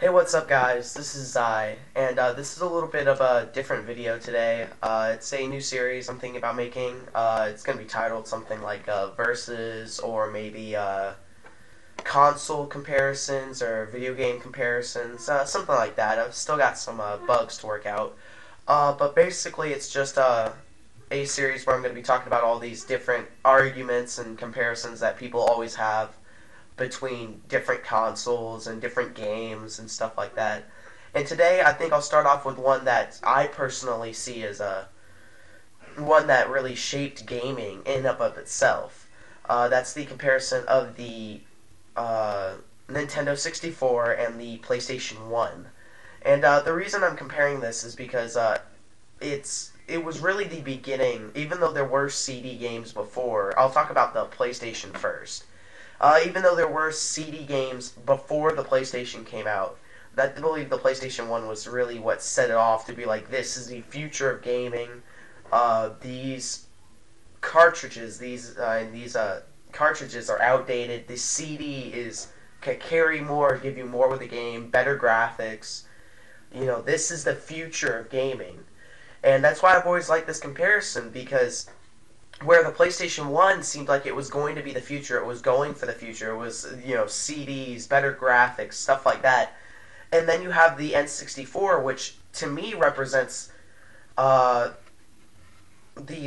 Hey, what's up, guys? This is Zai, and this is a little bit of a different video today. It's a new series I'm thinking about making. It's going to be titled something like Versus, or maybe console comparisons or video game comparisons, something like that. I've still got some bugs to work out. But basically, it's just a series where I'm going to be talking about all these different arguments and comparisons that people always have between different consoles and different games and stuff like that. And today, I think I'll start off with one that I personally see as a one that really shaped gaming in and of itself. That's the comparison of the Nintendo 64 and the PlayStation 1. And the reason I'm comparing this is because it was really the beginning. Even though there were CD games before, I'll talk about the PlayStation first. Even though there were CD games before the PlayStation came out, I believe the PlayStation 1 was really what set it off to be like, this is the future of gaming. These cartridges, these cartridges are outdated. The CD can carry more, give you more with the game, better graphics. This is the future of gaming. And that's why I've always liked this comparison, because where the PlayStation 1 seemed like it was going to be the future, it was going for the future, it was, CDs, better graphics, stuff like that. And then you have the N64, which to me represents the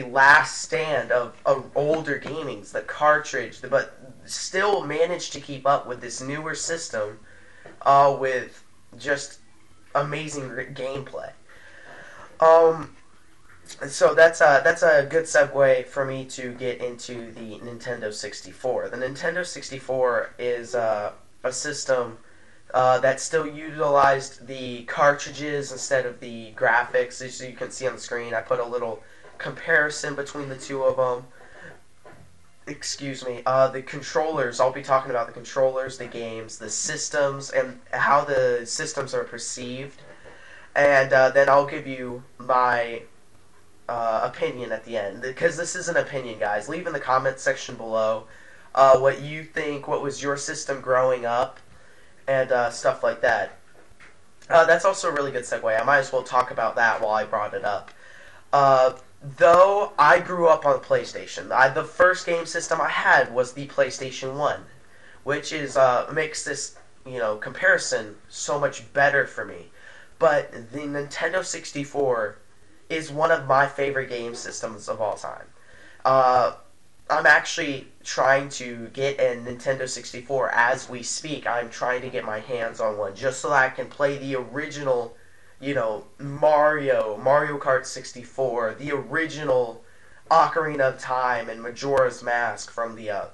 last stand of older gamings, the cartridge, but still managed to keep up with this newer system with just amazing gameplay. So that's a good segue for me to get into the Nintendo 64. The Nintendo 64 is a system that still utilized the cartridges instead of the graphics. As you can see on the screen, I put a little comparison between the two of them. Excuse me. The controllers, I'll be talking about the controllers, the games, the systems, and how the systems are perceived. And then I'll give you my opinion at the end, because this is an opinion, guys. Leave in the comments section below what you think, what was your system growing up, and stuff like that. That's also a really good segue. I might as well talk about that while I brought it up. Though I grew up on PlayStation, the first game system I had was the PlayStation 1, which is makes this comparison so much better for me. But the Nintendo 64 is one of my favorite game systems of all time. I'm actually trying to get a Nintendo 64 as we speak. I'm trying to get my hands on one just so that I can play the original, Mario Kart 64, the original Ocarina of Time and Majora's Mask from the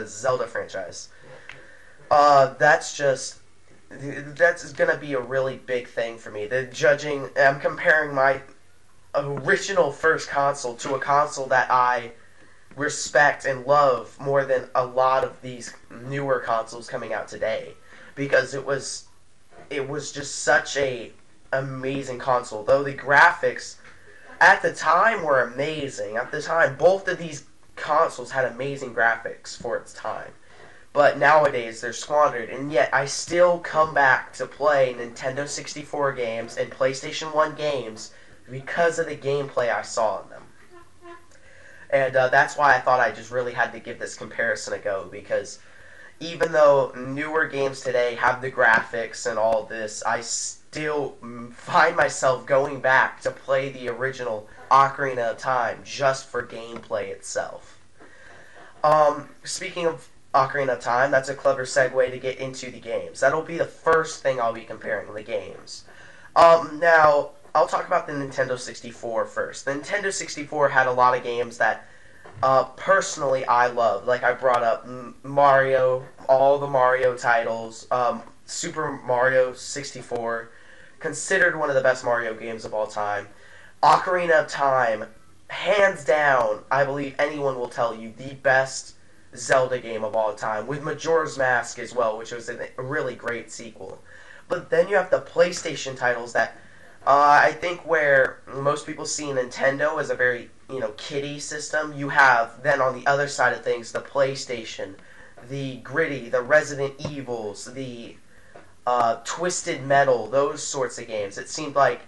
Zelda franchise. That's gonna be a really big thing for me. I'm comparing my original first console to a console that I respect and love more than a lot of these newer consoles coming out today, because it was just such a amazing console. Though the graphics at the time were amazing. At the time, both of these consoles had amazing graphics for its time. But nowadays they're squandered, and yet I still come back to play Nintendo 64 games and PlayStation 1 games because of the gameplay I saw in them. And that's why I thought I just really had to give this comparison a go, because even though newer games today have the graphics and all this, I still find myself going back to play the original Ocarina of Time just for gameplay itself. Speaking of Ocarina of Time, that's a clever segue to get into the games. That'll be the first thing I'll be comparing, the games. Now, I'll talk about the Nintendo 64 first. The Nintendo 64 had a lot of games that, personally, I loved. Like I brought up Mario, all the Mario titles, Super Mario 64, considered one of the best Mario games of all time. Ocarina of Time, hands down, I believe anyone will tell you, the best Zelda game of all time, with Majora's Mask as well, which was a really great sequel. But then you have the PlayStation titles that I think where most people see Nintendo as a very, kiddie system, you have then on the other side of things the PlayStation, the gritty, the Resident Evils, the Twisted Metal, those sorts of games. It seemed like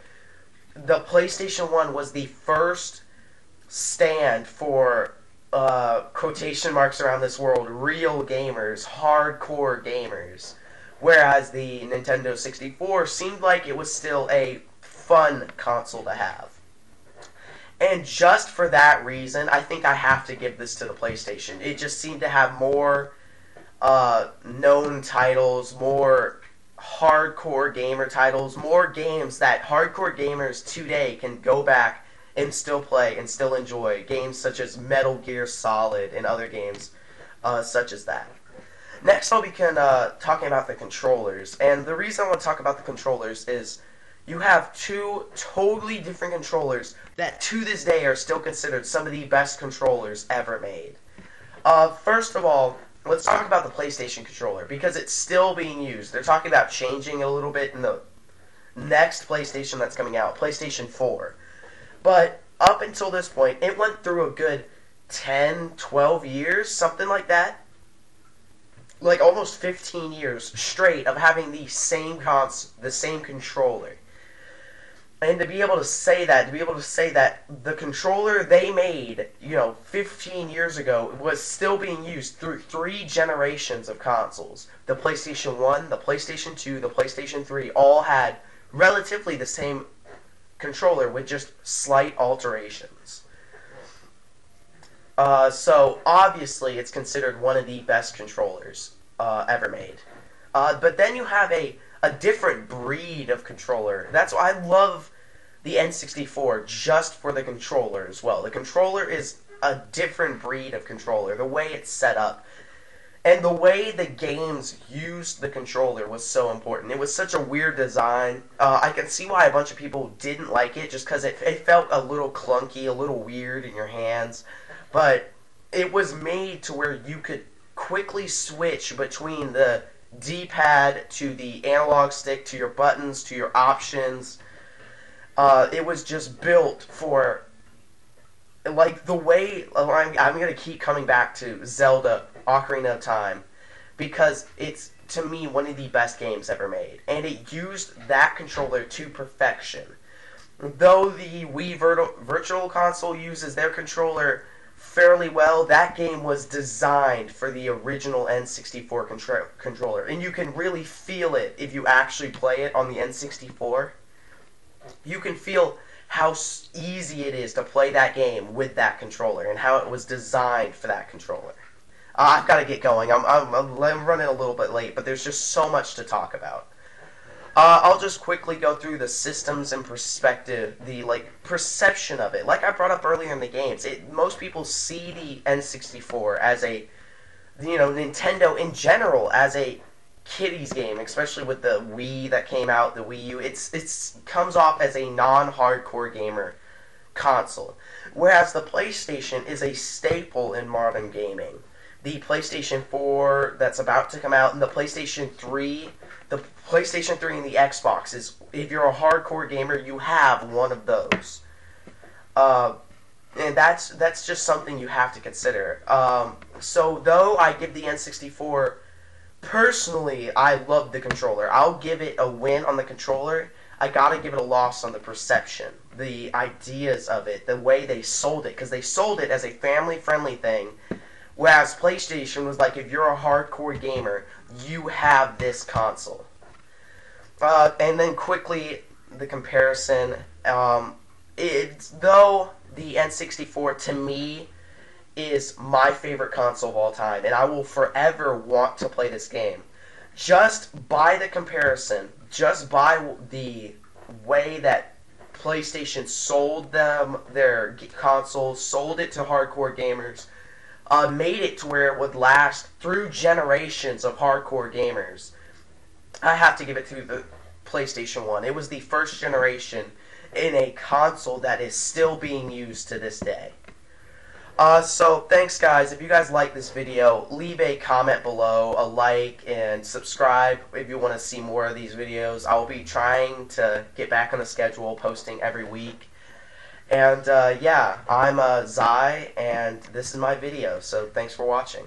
the PlayStation 1 was the first stand for, quotation marks around this world, real gamers, hardcore gamers. Whereas the Nintendo 64 seemed like it was still a fun console to have. And just for that reason, I think I have to give this to the PlayStation. It just seemed to have more known titles, more hardcore gamer titles, more games that hardcore gamers today can go back and still play and still enjoy. Games such as Metal Gear Solid and other games such as that. Next, I'll begin talking about the controllers. And the reason I want to talk about the controllers is you have two totally different controllers that to this day are still considered some of the best controllers ever made. First of all, let's talk about the PlayStation controller, because it's still being used. They're talking about changing a little bit in the next PlayStation that's coming out, PlayStation 4. But up until this point, it went through a good 10, 12 years, something like that. Like almost 15 years straight of having the same controller. And to be able to say that, the controller they made, 15 years ago was still being used through 3 generations of consoles. The PlayStation 1, the PlayStation 2, the PlayStation 3 all had relatively the same controller with just slight alterations. So obviously it's considered one of the best controllers ever made. But then you have a different breed of controller. That's why I love the N64 just for the controller as well. The controller is a different breed of controller. The way it's set up and the way the games used the controller was so important. It was such a weird design. I can see why a bunch of people didn't like it, just because it felt a little clunky, a little weird in your hands. But it was made to where you could quickly switch between the D-pad to the analog stick to your buttons to your options. It was just built for, like, the way, I'm going to keep coming back to Zelda Ocarina of Time, because it's, to me, one of the best games ever made, and it used that controller to perfection. Though the Wii Virtual Console uses their controller fairly well, that game was designed for the original N64 controller, and you can really feel it if you actually play it on the N64. You can feel how easy it is to play that game with that controller, and how it was designed for that controller. I've got to get going. I'm running a little bit late, but there's just so much to talk about. I'll just quickly go through the systems and perspective, the perception of it. Like I brought up earlier in the games, most people see the N64 as a, Nintendo in general as a kiddies game, especially with the Wii that came out, the Wii U. It's comes off as a non-hardcore gamer console, whereas the PlayStation is a staple in modern gaming. The PlayStation 4 that's about to come out, and the PlayStation 3 and the Xbox is, if you're a hardcore gamer, you have one of those. And that's just something you have to consider. So though I give the N64, personally, I love the controller. I'll give it a win on the controller. I gotta give it a loss on the perception, the ideas of it, the way they sold it, because they sold it as a family-friendly thing. Whereas PlayStation was like, if you're a hardcore gamer, you have this console. And then quickly, the comparison. Though the N64, to me, is my favorite console of all time, and I will forever want to play this game. Just by the comparison, just by the way that PlayStation sold them, their consoles, sold it to hardcore gamers, made it to where it would last through generations of hardcore gamers. I have to give it to the PlayStation 1. It was the first generation in a console that is still being used to this day. So thanks guys. If you guys like this video, leave a comment below, a like, and subscribe if you want to see more of these videos. I will be trying to get back on the schedule, posting every week. And yeah, I'm Zai, and this is my video, so thanks for watching.